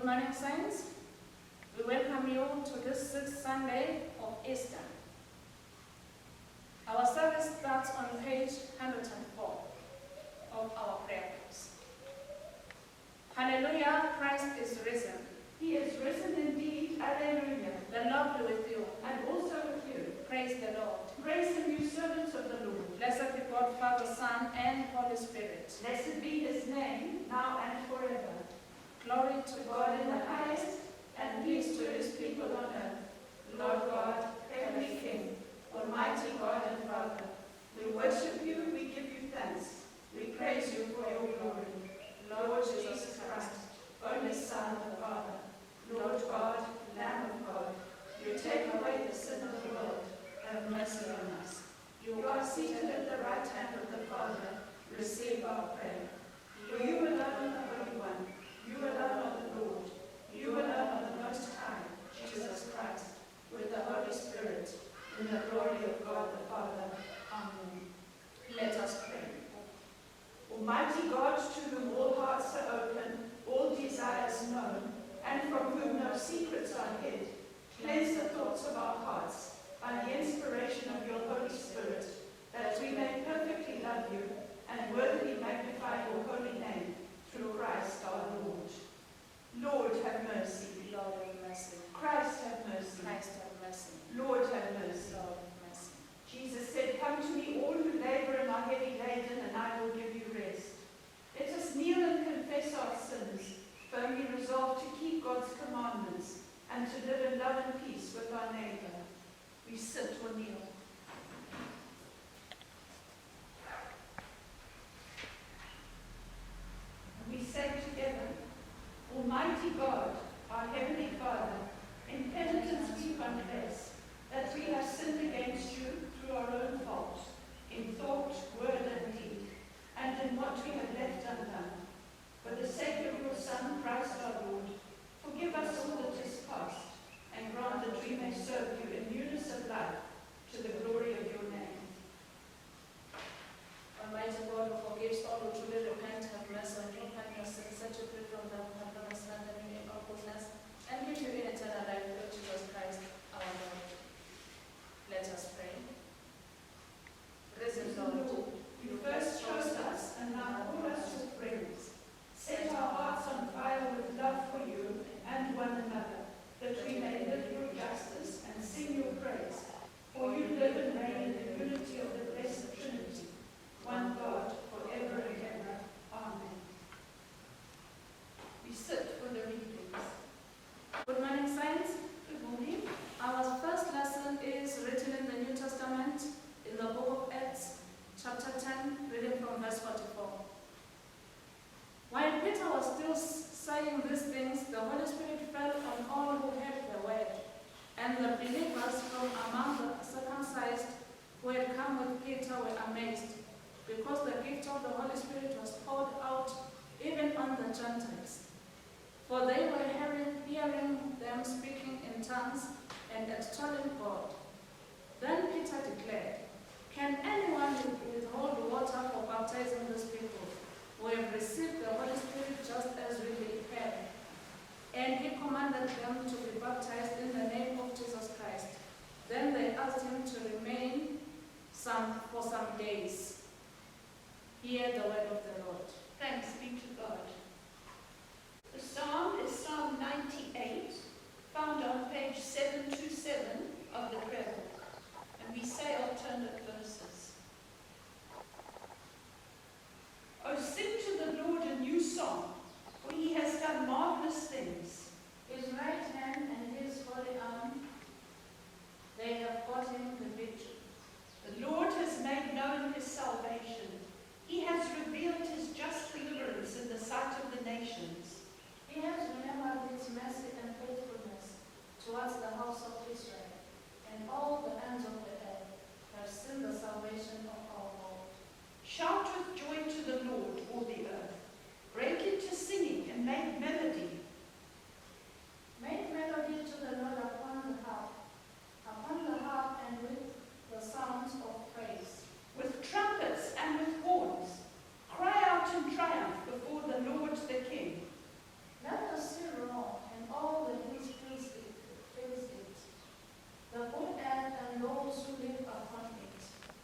Good morning, Saints. We welcome you to this 6th Sunday of Easter. Our service starts on page 104 of our prayer books. Hallelujah, Christ is risen. He is risen indeed. Alleluia. The Lord be with you. And also with you. Praise the Lord. Praise him, you servants of the Lord. Blessed be God, Father, Son, and Holy Spirit. Blessed be his name, now and forever. Glory to God in the highest, and peace to his people on earth. Lord God, heavenly King, almighty God and Father, we worship you, we give you thanks. We praise you for your glory. Lord Jesus Christ, only Son of the Father, Lord God, Lamb of God, you take away the sin of the world. Have mercy on us. You are seated at the right hand of the Father. Receive our prayer. For you alone are the Holy One. You alone are the Lord. You alone are the Most High, Jesus Christ, with the Holy Spirit, in the glory of God the Father. Amen. Let us pray. Almighty God, to whom all hearts are open, all desires known, and from whom no secrets are hid, cleanse the thoughts of our hearts by the inspiration of your Holy Spirit, that we may perfectly love you and worthily magnify your holy name through Christ our Lord. Lord, have mercy. Lord, have mercy. Christ, have mercy. Christ, have mercy. Lord, have mercy. Lord, have mercy. Jesus said, "Come to me, all who labor and are heavy laden, and I will give you rest." Let us kneel and confess our sins, firmly resolved to keep God's commandments and to live in love and peace with our neighbor. We sit or kneel. And we say together, Almighty God, our Heavenly Father, in penitence we confess that we have sinned against you through our own fault, in thought, word, and deed, and in what we have left undone. For the sake of your Son, Christ our Lord, forgive us all that is past, and grant that we may serve you in newness of life, to the glory of your name. Almighty God, who forgives all who truly repent, have mercy on you, have mercy, set you free from them, have done us and in all goodness, and give you in eternal life through Jesus Christ, our Lord. Let us pray. Risen Lord, you first chose us, and now call us your friends. Set our hearts on fire with love for you and one another, that we may live your justice and sing your praise. For you live and reign in the unity of the blessed Trinity, one God, forever and ever. Amen. We sit for the readings. Good morning, Saints. Good morning. Our first lesson is written in the New Testament, in the book of Acts, chapter 10, reading from verse 44. While Peter was still saying these things, the Holy Spirit fell on all who heard the word, and the believers from among the circumcised who had come with Peter were amazed, because the gift of the Holy Spirit was poured out even on the Gentiles. For they were hearing them speaking in tongues and extolling God. Then Peter declared, "Can anyone withhold water for baptizing these people who have received the Holy Spirit just as we have?" And he commanded them to be baptized in the name of Jesus Christ. Then they asked him to remain for some days. Hear the word of the Lord. Thanks be to God. The psalm is Psalm 98, found on page 727 of the prayer book, and we say alternate verses. Oh, sing to the Lord a new song, for he has done marvelous things. His right hand and his holy arm, they have got him the victory. The Lord has made known his salvation. He has revealed his just deliverance in the sight of the nations. He has remembered his mercy and faithfulness towards the house of Israel, and all the ends of the earth have seen the salvation of our Lord. Shout with joy to the Lord, all the earth. Break into singing and make melody. Make melody to the Lord upon the harp and with the sounds of praise. With trumpets and with horns, cry out in triumph before the Lord the King. Let the sea roar, upon it.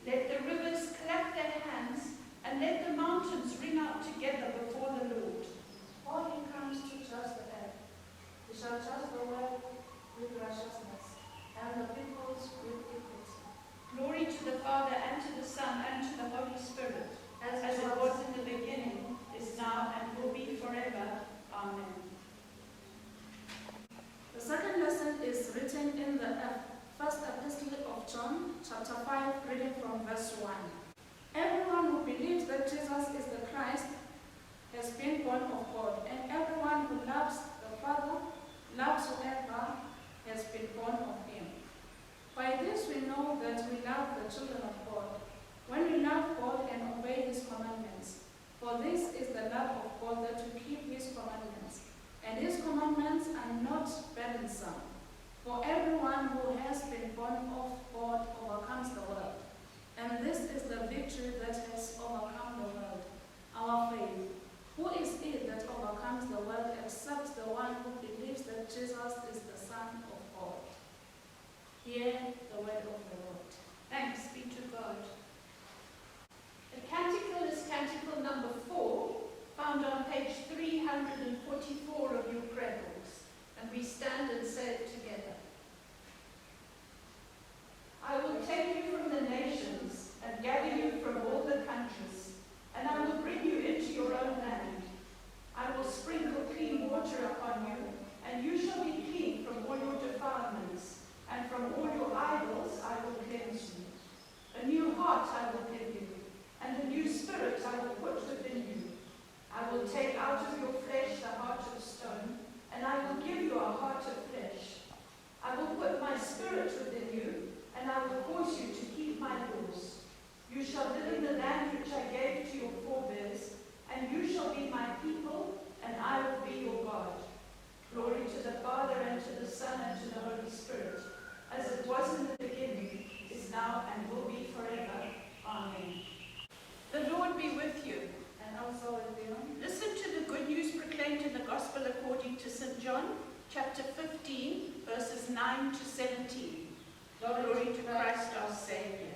Let the rivers clap their hands, and let the mountains ring out together before the Lord. For he comes to judge the earth. He shall judge the world with righteousness, and the peoples with equity. Glory to the Father, and to the Son, and to the Holy Spirit, as it was in the beginning, is now, and will be forever. Amen. The second lesson is written in the first epistle of John, chapter 5, reading from verse 1. Everyone who believes that Jesus is the Christ has been born of God, and everyone who loves the Father loves whoever has been born of him. By this we know that we love the children of God, when we love God and obey his commandments. For this is the love of God, that we keep his commandments. And his commandments are not burdensome. For everyone who has been born of God overcomes the world. And this is the victory that has overcome the world, our faith. Who is it that overcomes the world except the one who believes that Jesus is the Son of God? Hear the word of the Lord. Thanks be to God. The canticle is canticle number 4, found on page 344 of your prayer books, and we stand and say it together. I will take you from the nations and gather you from all the countries, and I will bring you into your own land. I will sprinkle clean water upon you, and you shall be clean from all your defilements, and from all your idols I will cleanse you. A new heart I will give you, and a new spirit I will put within you. I will take out of your flesh the heart of stone, and I will give you a heart of flesh. I will put my spirit within you, and I will cause you to keep my laws. You shall live in the land which I gave to your forebears, and you shall be my people, and I will be your God. Glory to the Father, and to the Son, and to the Holy Spirit, as it was in the beginning, is now, and will be forever. Amen. The Lord be with you. And also with you. Listen to the good news proclaimed in the Gospel according to St. John, chapter 15, verses 9 to 17. Glory to Christ our Saviour.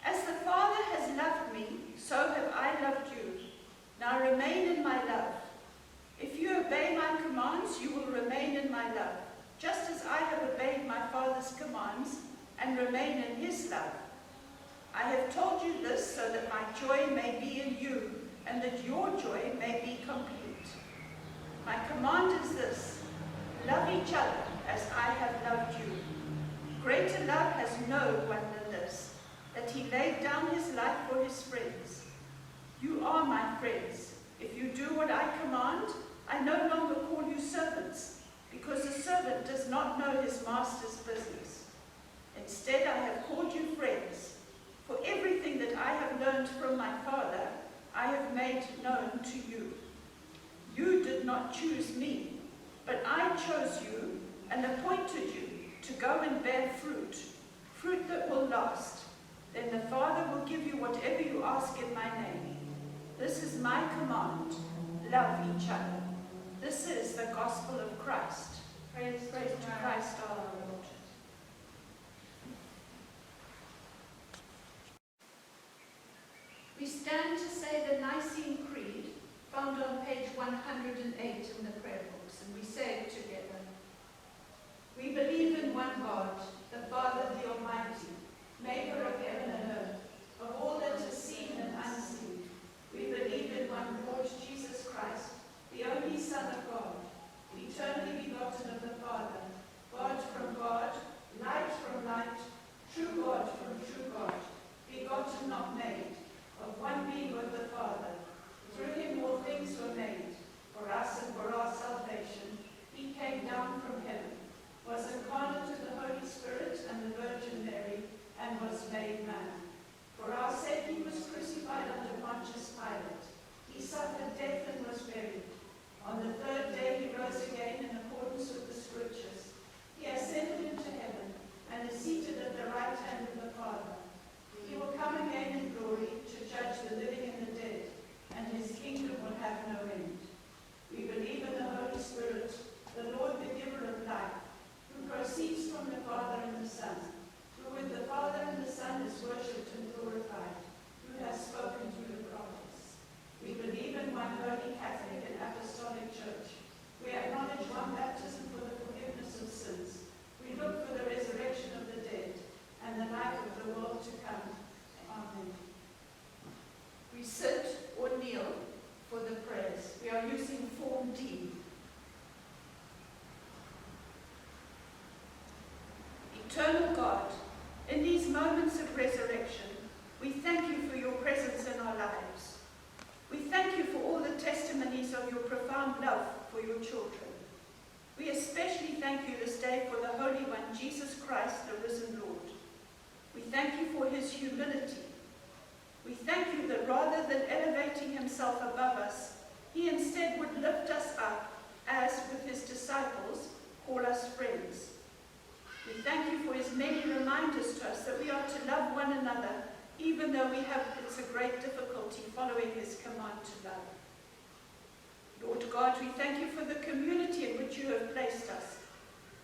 As the Father has loved me, so have I loved you. Now remain in my love. If you obey my commands, you will remain in my love, just as I have obeyed my Father's commands and remain in his love. I have told you this so that my joy may be in you, and that your joy may be complete. My command is this: love each other as I have loved you. Greater love has no one than this, that he laid down his life for his friends. You are my friends, if you do what I command. I no longer call you servants, because a servant does not know his master's business. Instead, I have called you friends, for everything that I have learned from my Father, I have made known to you. You did not choose me, but I chose you and appointed you to go and bear fruit, fruit that will last. Then the Father will give you whatever you ask in my name. This is my command: love each other. This is the gospel of Christ. Praise to Christ our Lord. We stand to say the Nicene Creed, found on page 108 in the prayer books, and we say it together. We believe in one God, the Father, the Almighty, maker of heaven and earth, of all that is seen and unseen. We believe in one Lord Jesus Christ, the only Son of God, eternally begotten of the Father, God from God, light from light, true God from true God, begotten not made, of one being with the Father. Through him all things were made. For us and for our salvation, he came Eternal God, in these moments of resurrection, we thank you for your presence in our lives. We thank you for all the testimonies of your profound love for your children. We especially thank you this day for the Holy One, Jesus Christ, the risen Lord. We thank you for his humility. We thank you that rather than elevating himself above us, he instead would lift us up, as with his disciples, call us friends. We thank you for his many reminders to us that we are to love one another, even though it's a great difficulty following his command to love. Lord God, we thank you for the community in which you have placed us,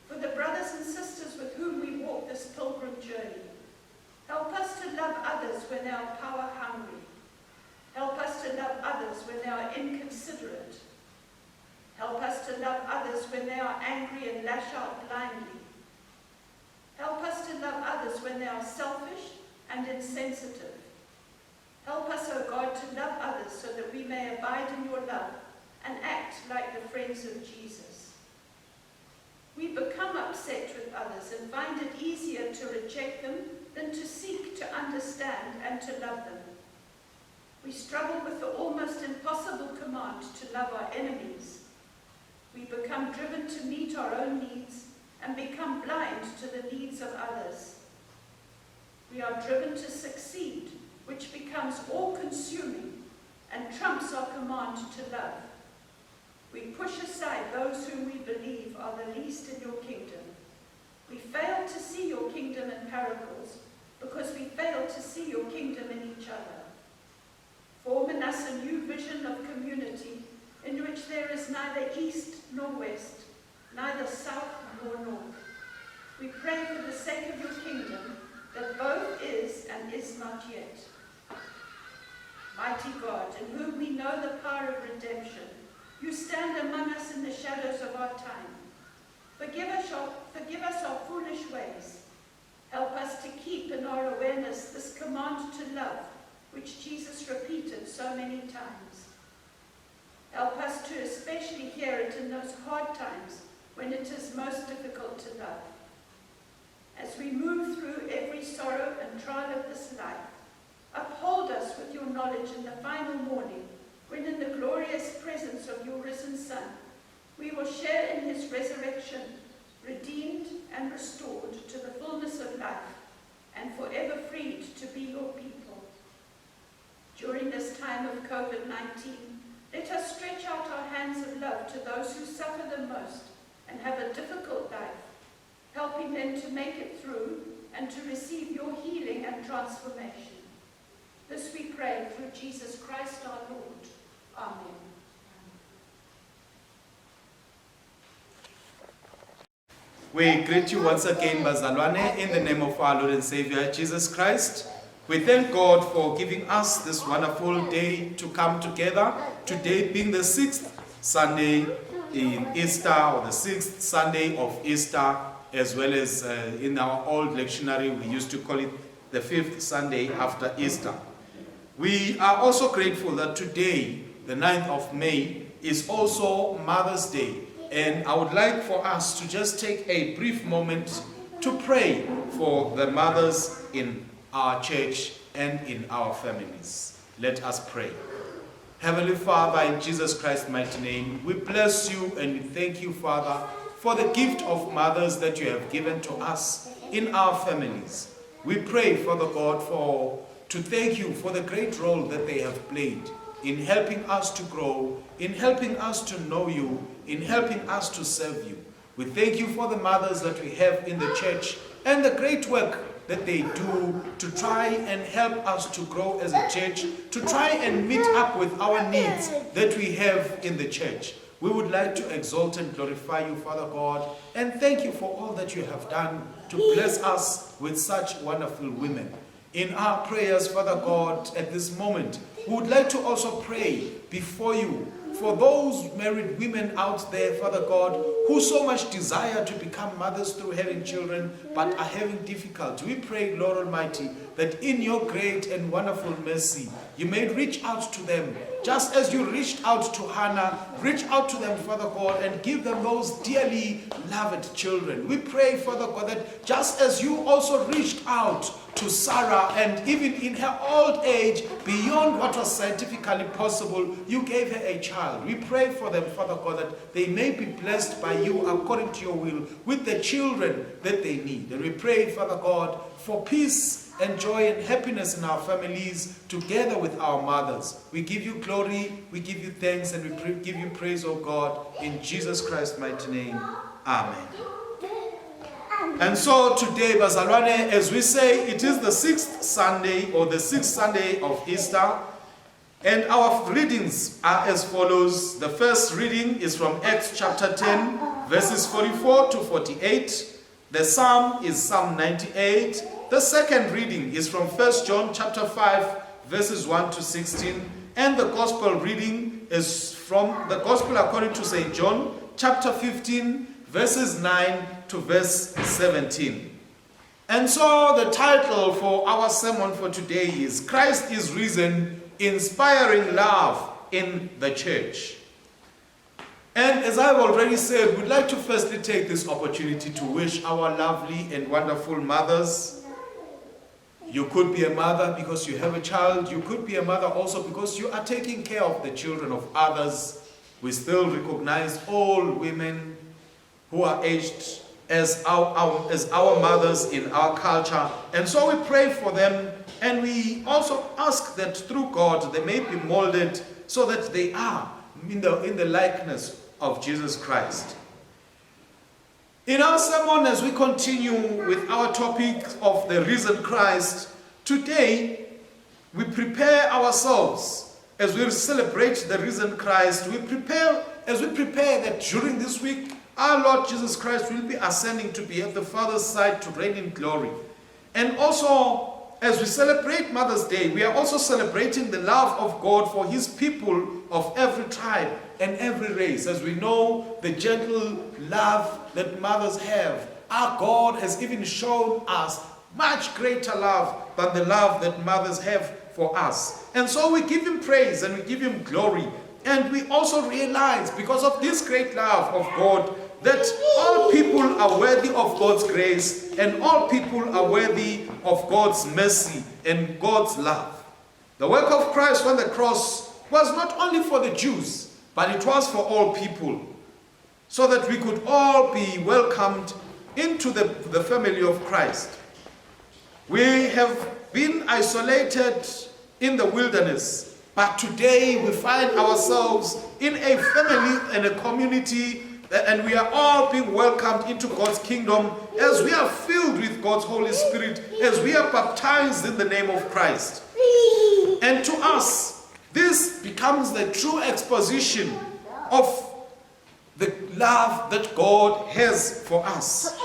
for the brothers and sisters with whom we walk this pilgrim journey. Help us to love others when they are power hungry. Help us to love others when they are inconsiderate. Help us to love others when they are angry and lash out blindly. Help us to love others when they are selfish and insensitive. Help us, O God, to love others so that we may abide in your love and act like the friends of Jesus. We become upset with others and find it easier to reject them than to seek to understand and to love them. We struggle with the almost impossible command to love our enemies. We become driven to meet our own needs and become blind to the needs of others. We are driven to succeed, which becomes all-consuming and trumps our command to love. We push aside those whom we believe are the least in your kingdom. We fail to see your kingdom in parables because we fail to see your kingdom in each other. Form in us a new vision of community in which there is neither east nor west, neither south nor north. We pray for the sake of your kingdom that both is and is not yet. Mighty God, in whom we know the power of redemption, you stand among us in the shadows of our time. Forgive us our foolish ways. Help us to keep in our awareness this command to love, which Jesus repeated so many times. Help us to especially hear it in those hard times when it is most difficult to love. As we move through every sorrow and trial of this life, uphold us with your knowledge in the final morning, when in the glorious presence of your risen Son, we will share in his resurrection, redeemed and restored to the fullness of life, and forever freed to be your people. During this time of COVID-19, let us stretch out our hands of love to those who suffer the most and have a difficult life, helping them to make it through and to receive your healing and transformation. This we pray through Jesus Christ our Lord. Amen. We greet you once again, Bazalwane, in the name of our Lord and Savior, Jesus Christ. We thank God for giving us this wonderful day to come together. Today being the 6th Sunday in Easter, or the 6th Sunday of Easter, as well as in our old lectionary, we used to call it the 5th Sunday after Easter. We are also grateful that today, the 9th of May, is also Mother's Day. And I would like for us to just take a brief moment to pray for the mothers in our church and in our families. Let us pray. Heavenly Father, in Jesus Christ's mighty name, we bless you and we thank you, Father, for the gift of mothers that you have given to us in our families. We pray, Father God, to thank you for the great role that they have played in helping us to grow, in helping us to know you, in helping us to serve you. We thank you for the mothers that we have in the church and the great work that they do to try and help us to grow as a church, to try and meet up with our needs that we have in the church. We would like to exalt and glorify you, Father God, and thank you for all that you have done to bless us with such wonderful women. In our prayers, Father God, at this moment, we would like to also pray before you for those married women out there, Father God, who so much desire to become mothers through having children, but are having difficulty. We pray, Lord Almighty, that in your great and wonderful mercy, you may reach out to them just as you reached out to Hannah, reach out to them, Father God, and give them those dearly loved children. We pray, Father God, that just as you also reached out to Sarah, and even in her old age, beyond what was scientifically possible, you gave her a child. We pray for them, Father God, that they may be blessed by you according to your will with the children that they need. And we pray, Father God, for peace and joy and happiness in our families together with our mothers. We give you glory, we give you thanks, and we give you praise, O God, in Jesus Christ's mighty name. Amen. And so today, Bazalwane, as we say, it is the 6th Sunday or the 6th Sunday of Easter. And our readings are as follows. The first reading is from Acts chapter 10, verses 44 to 48. The psalm is Psalm 98. The second reading is from 1 John chapter 5, verses 1 to 16. And the gospel reading is from the Gospel according to St. John chapter 15, verses 9 to verse 17. And so the title for our sermon for today is Christ is Risen, Inspiring Love in the Church. And as I've already said, we'd like to firstly take this opportunity to wish our lovely and wonderful mothers. You could be a mother because you have a child. You could be a mother also because you are taking care of the children of others. We still recognize all women who are aged as our mothers in our culture. And so we pray for them, and we also ask that through God they may be molded so that they are in the likeness of Jesus Christ. In our sermon, as we continue with our topic of the risen Christ, today we prepare ourselves as we celebrate the risen Christ. As we prepare that during this week, our Lord Jesus Christ will be ascending to be at the Father's side to reign in glory. And also, as we celebrate Mother's Day, we are also celebrating the love of God for his people of every tribe and every race. As we know, the gentle love that mothers have, our God has even shown us much greater love than the love that mothers have for us. And so we give him praise and we give him glory. And we also realize, because of this great love of God, that all people are worthy of God's grace and all people are worthy of God's mercy and God's love. The work of Christ on the cross was not only for the Jews, but it was for all people, so that we could all be welcomed into the family of Christ. We have been isolated in the wilderness, but today we find ourselves in a family and a community, and we are all being welcomed into God's kingdom as we are filled with God's Holy Spirit, as we are baptized in the name of Christ. And to us, this becomes the true exposition of the love that God has for us.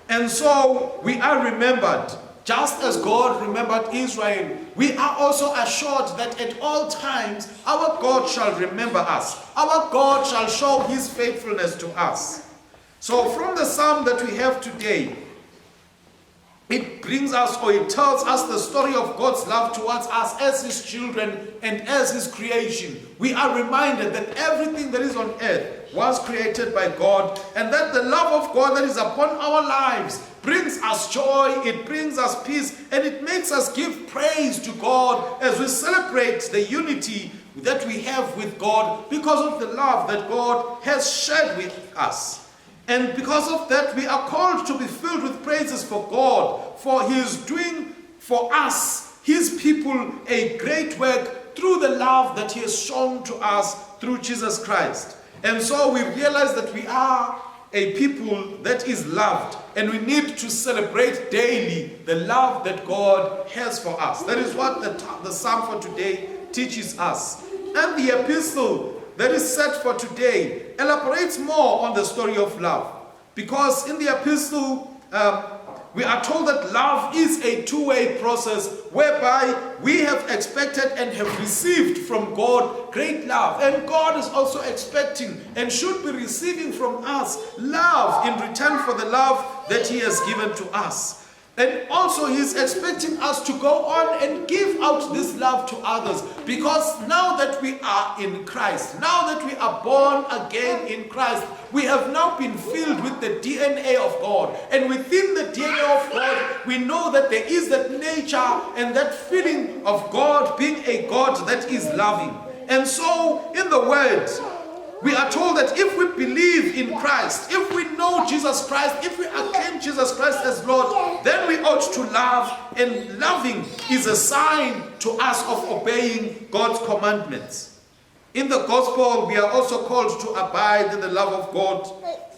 And so we are remembered. Just as God remembered Israel, we are also assured that at all times our God shall remember us. Our God shall show his faithfulness to us. So from the psalm that we have today, it brings us, or it tells us the story of God's love towards us as his children and as his creation. We are reminded that everything that is on earth was created by God, and that the love of God that is upon our lives brings us joy, it brings us peace, and it makes us give praise to God as we celebrate the unity that we have with God because of the love that God has shared with us. And because of that, we are called to be filled with praises for God, for he is doing for us, his people, a great work through the love that he has shown to us through Jesus Christ. And so we realize that we are a people that is loved, and we need to celebrate daily the love that God has for us. That is what the psalm for today teaches us. And the epistle that is set for today elaborates more on the story of love, because in the epistle we are told that love is a two-way process whereby we have expected and have received from God great love, and God is also expecting and should be receiving from us love in return for the love that he has given to us. And also he's expecting us to go on and give out this love to others, because now that we are in Christ, now that we are born again in Christ, we have now been filled with the DNA of God. And within the DNA of God, we know that there is that nature and that feeling of God being a God that is loving. And so in the Word, we are told that if we believe in Christ, if we know Jesus Christ, if we acclaim Jesus Christ as Lord, then we ought to love. And loving is a sign to us of obeying God's commandments. In the gospel, we are also called to abide in the love of God,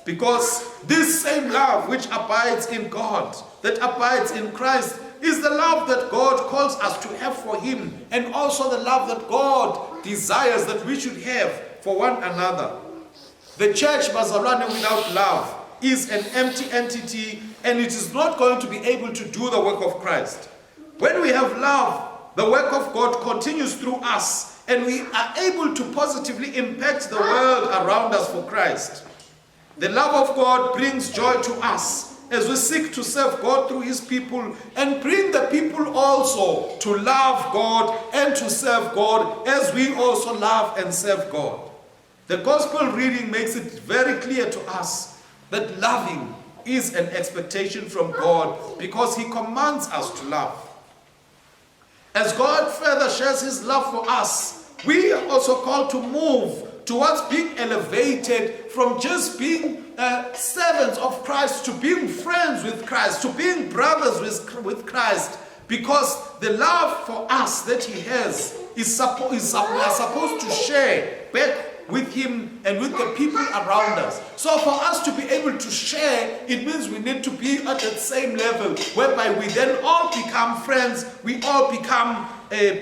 because this same love which abides in God, that abides in Christ, is the love that God calls us to have for Him, and also the love that God desires that we should have for one another. The church, Bazalwane, without love is an empty entity, and it is not going to be able to do the work of Christ. When we have love, the work of God continues through us, and we are able to positively impact the world around us for Christ. The love of God brings joy to us as we seek to serve God through His people, and bring the people also to love God and to serve God as we also love and serve God. The gospel reading makes it very clear to us that loving is an expectation from God, because He commands us to love. As God further shares His love for us, we are also called to move towards being elevated from just being servants of Christ to being friends with Christ, to being brothers with Christ, because the love for us that He has we are supposed to share back with Him and with the people around us. So for us to be able to share, it means we need to be at that same level, whereby we then all become friends, we all become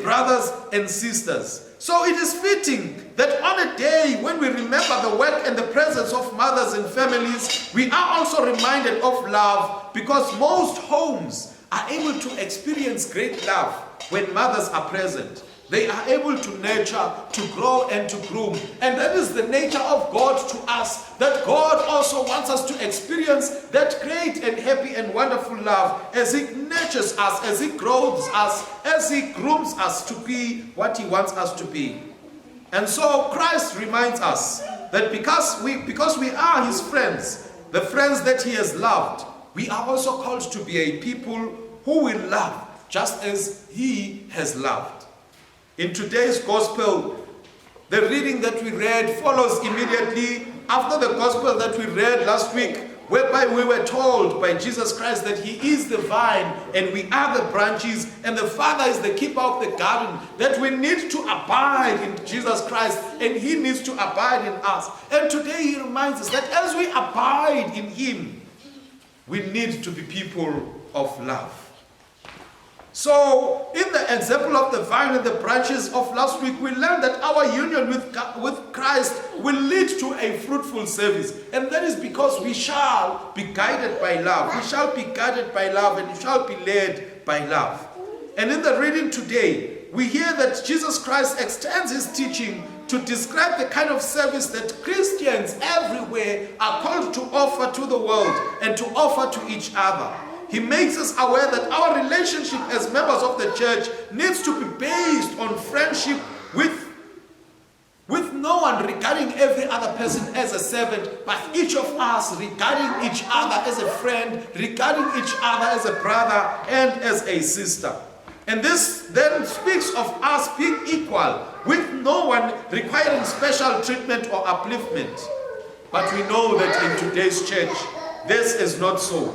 brothers and sisters. So it is fitting that on a day when we remember the work and the presence of mothers and families, we are also reminded of love, because most homes are able to experience great love when mothers are present. They are able to nurture, to grow, and to groom. And that is the nature of God to us, that God also wants us to experience that great and happy and wonderful love as He nurtures us, as He grows us, as He grooms us to be what He wants us to be. And so Christ reminds us that because we are His friends, the friends that He has loved, we are also called to be a people who will love just as He has loved. In today's gospel, the reading that we read follows immediately after the gospel that we read last week, whereby we were told by Jesus Christ that He is the vine and we are the branches, and the Father is the keeper of the garden, that we need to abide in Jesus Christ and He needs to abide in us. And today He reminds us that as we abide in Him, we need to be people of love. So, in the example of the vine and the branches of last week, we learned that our union with Christ will lead to a fruitful service. And that is because we shall be guided by love. We shall be guided by love, and we shall be led by love. And in the reading today, we hear that Jesus Christ extends His teaching to describe the kind of service that Christians everywhere are called to offer to the world and to offer to each other. He makes us aware that our relationship as members of the church needs to be based on friendship with no one regarding every other person as a servant, but each of us regarding each other as a friend, regarding each other as a brother and as a sister. And this then speaks of us being equal, with no one requiring special treatment or upliftment. But we know that in today's church, this is not so.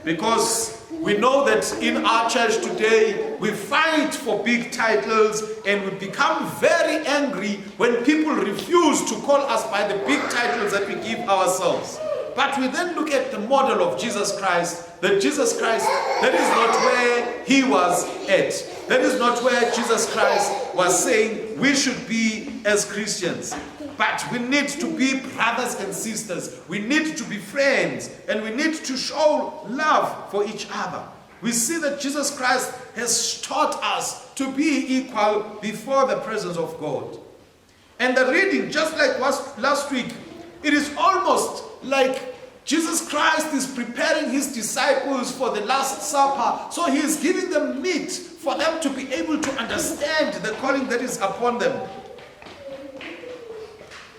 Because we know that in our church today, we fight for big titles, and we become very angry when people refuse to call us by the big titles that we give ourselves. But we then look at the model of Jesus Christ, that Jesus Christ, that is not where He was at. That is not where Jesus Christ was saying we should be as Christians. But we need to be brothers and sisters. We need to be friends. And we need to show love for each other. We see that Jesus Christ has taught us to be equal before the presence of God. And the reading, just like was last week, it is almost like Jesus Christ is preparing his disciples for the Last Supper. So he is giving them meat for them to be able to understand the calling that is upon them.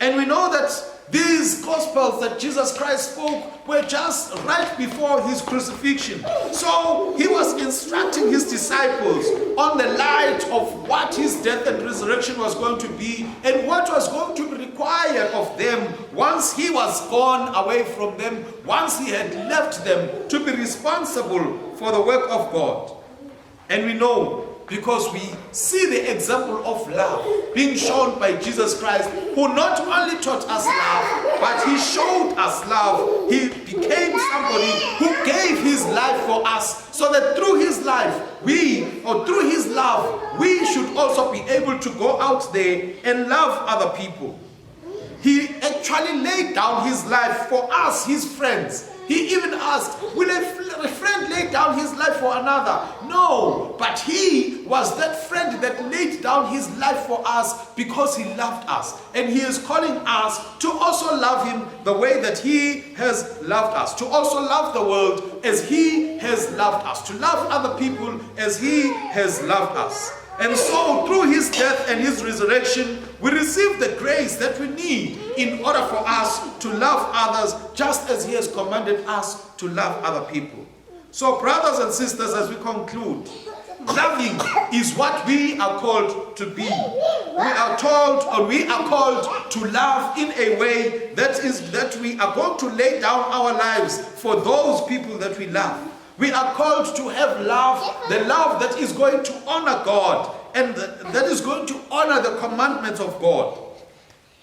And we know that these Gospels that Jesus Christ spoke were just right before his crucifixion. So he was instructing his disciples on the light of what his death and resurrection was going to be and what was going to be required of them once he was gone away from them, once he had left them to be responsible for the work of God. And we know, because we see the example of love being shown by Jesus Christ, who not only taught us love, but he showed us love. He became somebody who gave his life for us, so that through his life, through his love, we should also be able to go out there and love other people. He actually laid down his life for us, his friends. He even asked, will a friend lay down his life for another? No, but he was that friend that laid down his life for us because he loved us. And he is calling us to also love him the way that he has loved us, to also love the world as he has loved us, to love other people as he has loved us. And so through his death and his resurrection, we receive the grace that we need in order for us to love others just as he has commanded us to love other people. So brothers and sisters, as we conclude, loving is what we are called to be. We are called to love in a way that we are going to lay down our lives for those people that we love. We are called to have love, the love that is going to honor God and that is going to honor the commandments of God.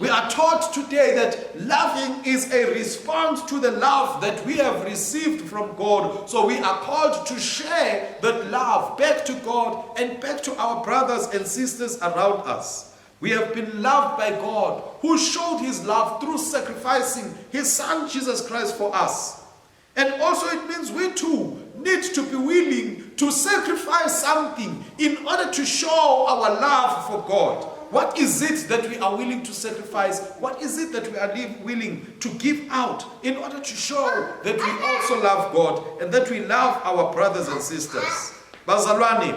We are taught today that loving is a response to the love that we have received from God. So we are called to share that love back to God and back to our brothers and sisters around us. We have been loved by God, who showed his love through sacrificing his Son Jesus Christ for us. And also it means we too need to be willing to sacrifice something in order to show our love for God. What is it that we are willing to sacrifice? What is it that we are willing to give out in order to show that we also love God and that we love our brothers and sisters? Bazalwane,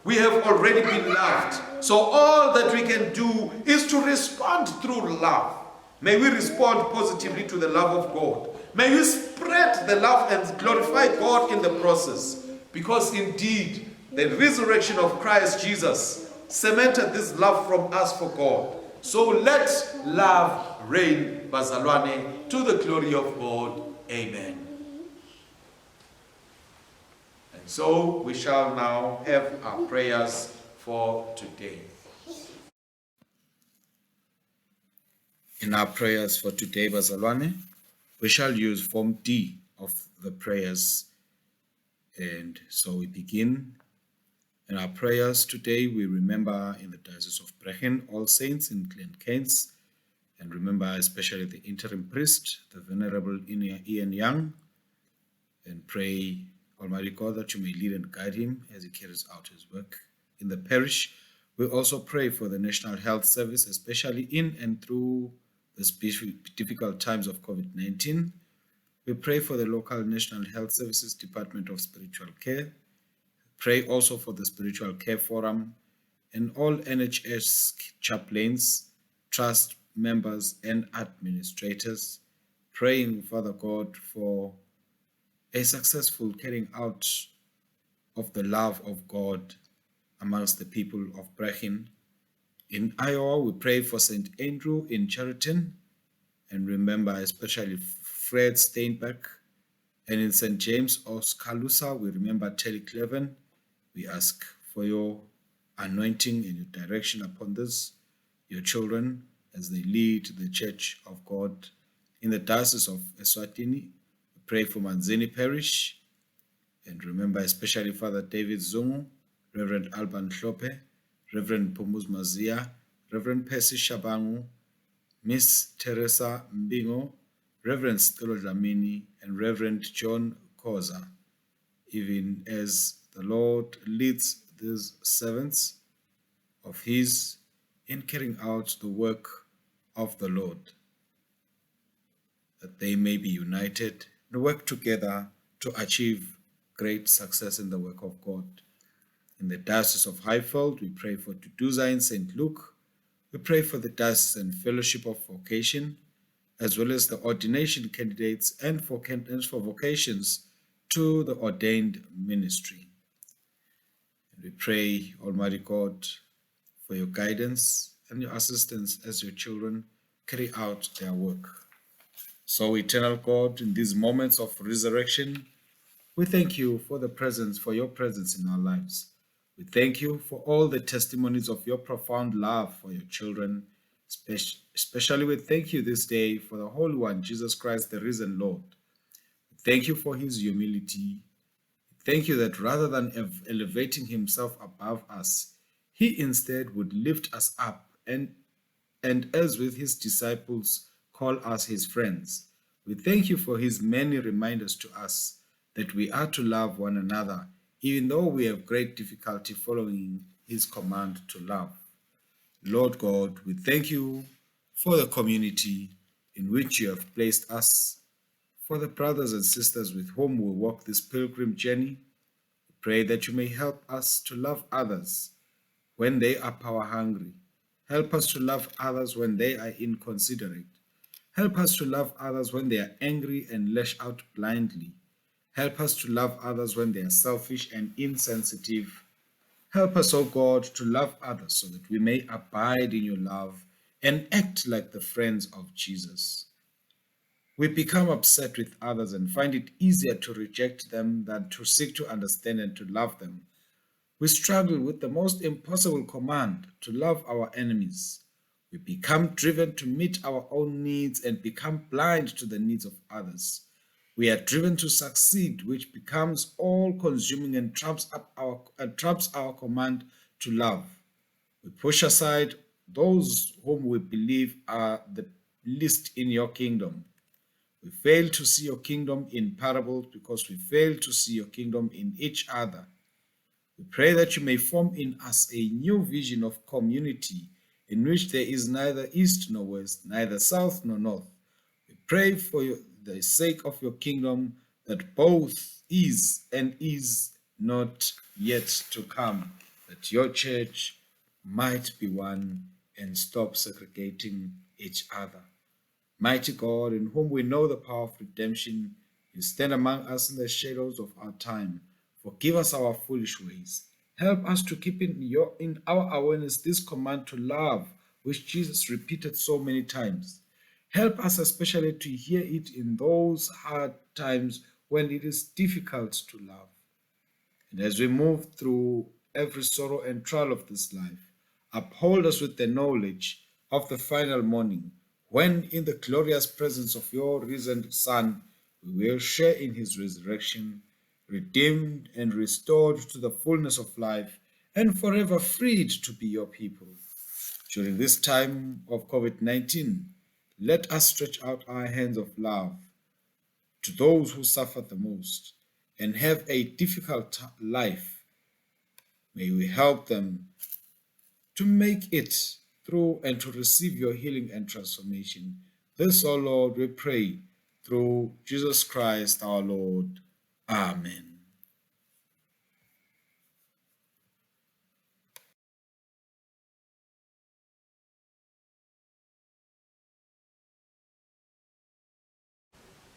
we have already been loved. So all that we can do is to respond through love. May we respond positively to the love of God. May we spread the love and glorify God in the process. Because indeed, the resurrection of Christ Jesus cemented this love from us for God. So let love reign, Bazalwane, to the glory of God. Amen. And so we shall now have our prayers for today. In our prayers for today, Bazalwane, we shall use Form D of the prayers. And so we begin. In our prayers today, we remember in the Diocese of Brechen all saints in Glenkens, and remember especially the interim priest, the Venerable Ian Young, and pray, Almighty God, that you may lead and guide him as he carries out his work in the parish. We also pray for the National Health Service, especially in and through the difficult times of COVID-19. We pray for the local National Health Services Department of Spiritual Care. Pray also for the Spiritual Care Forum and all NHS chaplains, trust members and administrators, praying, Father God, for a successful carrying out of the love of God amongst the people of Brechen. In Iowa, we pray for St. Andrew in Cheriton, and remember especially Fred Steinbeck. And in St. James Oscalusa, we remember Telly Cleven. We ask for your anointing and your direction upon this, your children, as they lead the Church of God. In the Diocese of Eswatini, we pray for Manzini Parish, and remember especially Father David Zungu, Reverend Alban Hlope, Reverend Pumuz Mazia, Reverend Percy Shabangu, Miss Teresa Mbingo, Reverend Stelo Dlamini, and Reverend John Koza, even as the Lord leads these servants of his in carrying out the work of the Lord. that they may be united and work together to achieve great success in the work of God. In the Diocese of Highfield, we pray for Tutuza in St. Luke. We pray for the Diocesan Fellowship of Vocation, as well as the ordination candidates and for vocations to the ordained ministry. And we pray, Almighty God, for your guidance and your assistance as your children carry out their work. So, eternal God, in these moments of resurrection, we thank you for your presence in our lives. We thank you for all the testimonies of your profound love for your children. Especially we thank you this day for the Holy One, Jesus Christ, the risen Lord. We thank you for his humility. Thank you that rather than elevating himself above us, he instead would lift us up and as with his disciples, call us his friends. We thank you for his many reminders to us that we are to love one another, even though we have great difficulty following his command to love. Lord God, we thank you for the community in which you have placed us, for the brothers and sisters with whom we walk this pilgrim journey. We pray that you may help us to love others when they are power hungry. Help us to love others when they are inconsiderate. Help us to love others when they are angry and lash out blindly. Help us to love others when they are selfish and insensitive. Help us, O God, to love others so that we may abide in your love and act like the friends of Jesus. We become upset with others and find it easier to reject them than to seek to understand and to love them. We struggle with the most impossible command to love our enemies. We become driven to meet our own needs and become blind to the needs of others. We are driven to succeed, which becomes all-consuming and traps our command to love. We push aside those whom we believe are the least in your kingdom. We fail to see your kingdom in parables because we fail to see your kingdom in each other. We pray that you may form in us a new vision of community in which there is neither east nor west, neither south nor north. We pray for the sake of your kingdom that both is and is not yet to come, that your church might be one and stop segregating each other. Mighty God, in whom we know the power of redemption, you stand among us in the shadows of our time. Forgive us our foolish ways. Help us to keep in our awareness this command to love, which Jesus repeated so many times. Help us especially to hear it in those hard times when it is difficult to love. And as we move through every sorrow and trial of this life, uphold us with the knowledge of the final morning, when in the glorious presence of your risen Son, we will share in his resurrection, redeemed and restored to the fullness of life, and forever freed to be your people. During this time of COVID-19, let us stretch out our hands of love to those who suffer the most and have a difficult life. May we help them to make it through and to receive your healing and transformation. This, O Lord, we pray through Jesus Christ our Lord. Amen.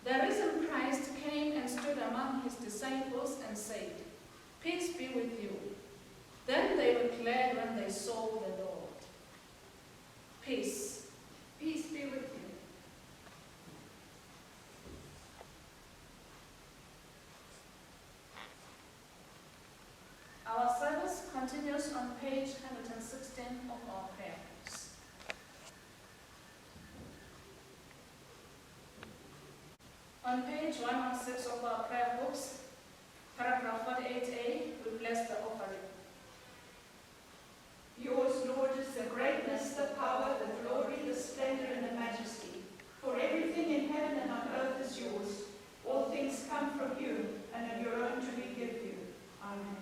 The risen Christ came and stood among his disciples and said, "Peace be with you." Then they were glad when they saw the Lord. Peace. Peace be with you. Our service continues on page 116 of our prayer books. On page 116 of our prayer books, paragraph 48a, we bless the offering. Yours, Lord, is the greatness, the power, the glory, the splendor, and the majesty. For everything in heaven and on earth is yours. All things come from you, and of your own do we give you. Amen.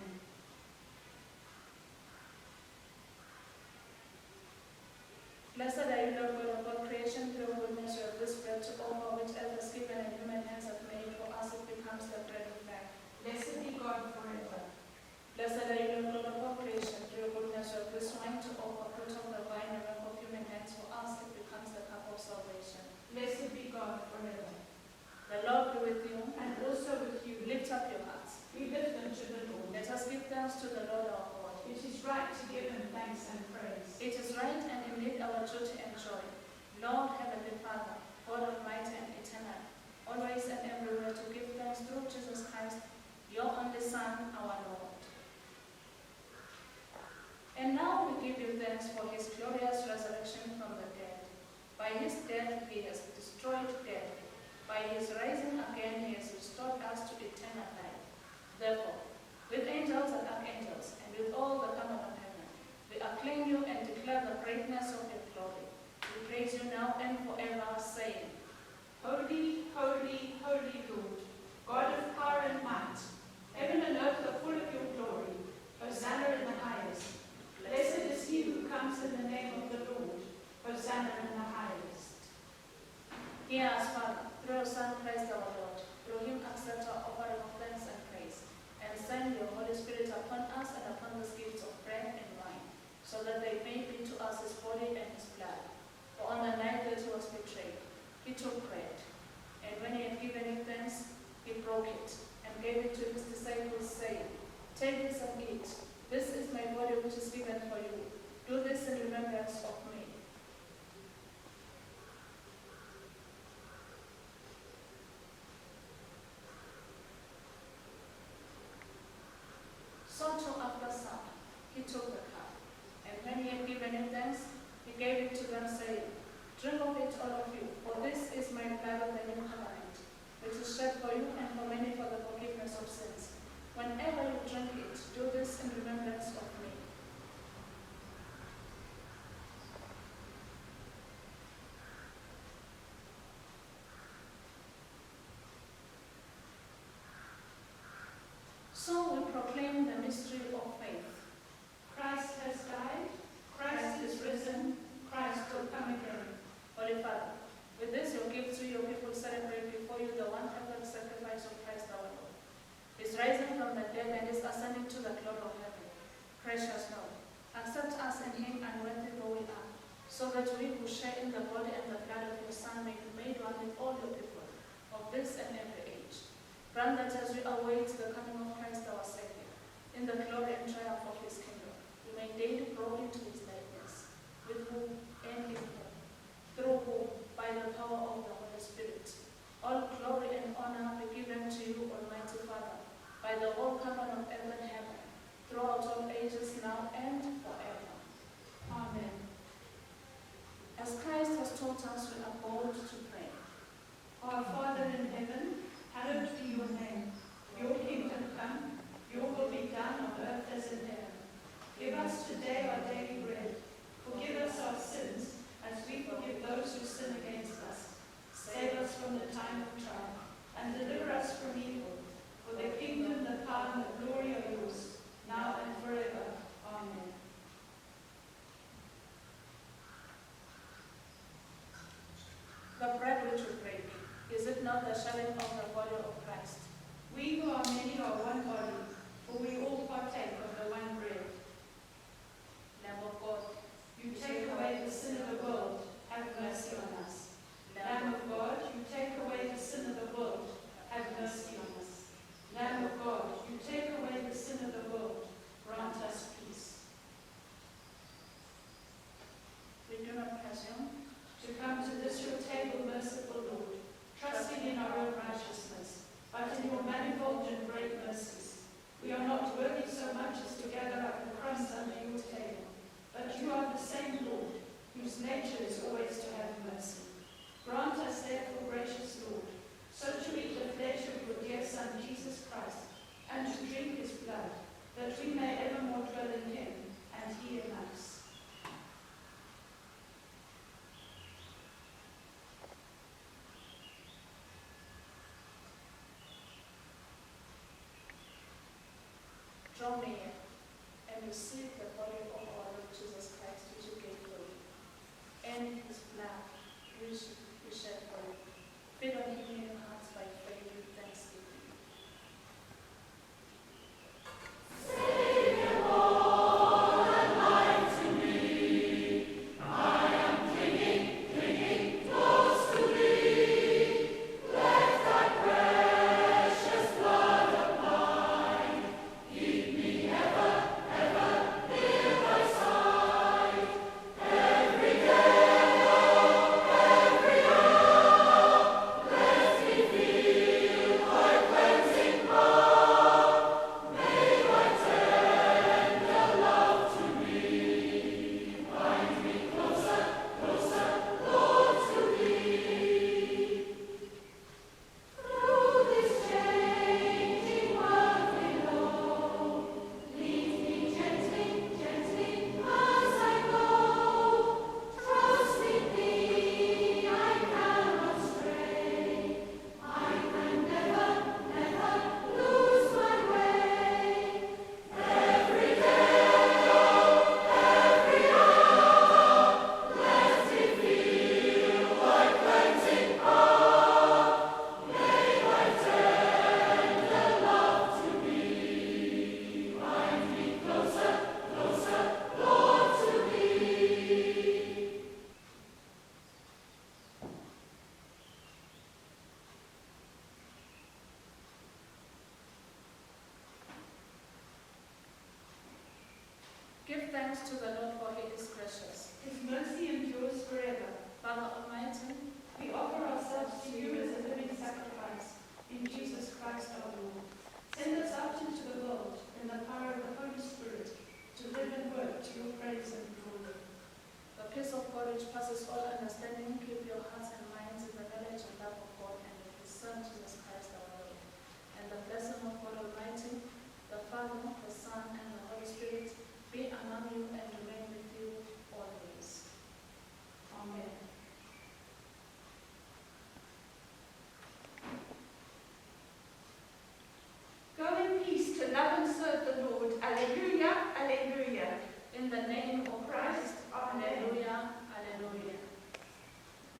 Blessed are you, Lord God of all creation, through whom you have this bread to offer, which ever us to the Lord our God. It is right to give him thanks and praise. It is right and indeed our duty and joy, Lord, Heavenly Father, God Almighty and eternal, always and everywhere to give thanks through Jesus Christ, your only Son, our Lord. And now we give you thanks for his glorious resurrection from the dead. By his death he has destroyed death. By his rising again he has restored us to eternal life. Therefore, with angels and archangels, and with all the company of heaven, we acclaim you and declare the greatness of your glory. We praise you now and forever, saying, Holy, holy, holy Lord, God of power and might, heaven and earth are full of your glory. Hosanna in the highest. Blessed is he who comes in the name of the Lord. Hosanna in the highest. Hear us, Father, through your Son Christ our Lord. Through him accept our offering of thanks and praise, and send your Holy Spirit upon us and upon the gifts of bread and wine, so that they may be to us his body and his blood. For on the night that he was betrayed, he took bread, and when he had given you thanks, he broke it, and gave it to his disciples, saying, Take this and eat. This is my body which is given for you. Do this in remembrance of me. So too after supper, he took the cup, and when he had given him thanks, he gave it to them, saying, Drink of it, all of you, for this is my blood of the new covenant, which is shed for you and for many for the forgiveness of sins. Whenever you drink it, do this in remembrance of me. So we proclaim the mystery of faith. Christ has died, Christ is risen, Christ will come again. Holy Father, with this your gift to your people celebrate before you the one perfect sacrifice of Christ our Lord, his rising from the dead and his ascending to the glory of heaven. Precious Lord, accept us in him unworthy though we are, so that we who share in the body and the blood of your Son may be made one with all your people of this and every age. Grant that as we await the coming of Christ our Savior, in the glory and triumph of his kingdom, we may daily grow into his likeness, with whom and in whom, through whom, by the power of the Holy Spirit, all glory and honor be given to you, Almighty Father, by the whole company of earth and heaven, throughout all ages, now and forever. Amen. As Christ has taught us, we are bold to pray. Our Father in heaven, hallowed be your name. Your kingdom come, your will be done on earth as in heaven. Give us today our daily bread. Forgive us our sins, as we forgive those who sin against us. Save us from the time of trial, and deliver us from evil. For the kingdom, the power, and the glory are yours, now and forever. Amen. The bread which we break, is it not the sharing of the body of Christ? We who are many are one body, for we all partake of the one bread. Lamb of God, You take away the sin of the world, have mercy on us. Lamb of God, you take away the sin of the world, have mercy on us. Lamb of God, you take away the sin of the world, grant us peace. we do not presume To come to this your table, merciful Lord, trusting in our own righteousness, but in your manifold and great mercies. We are not worthy so much as to gather up the crumbs under your table, but you are the same Lord, whose nature is always to have mercy. Grant us therefore, gracious Lord, so to eat the flesh of your dear Son, Jesus Christ, and to drink his blood, that we may evermore dwell in him, and he in us. draw near and receive the body of our Lord Jesus Christ, which he gave for you, and his blood, which he shed for you. Feed on him in your hearts by faith with thanksgiving. Ever Give thanks to the Lord, for he is gracious. His mercy endures forever. Father Almighty, We offer ourselves to you as a living sacrifice in Jesus Christ our Lord.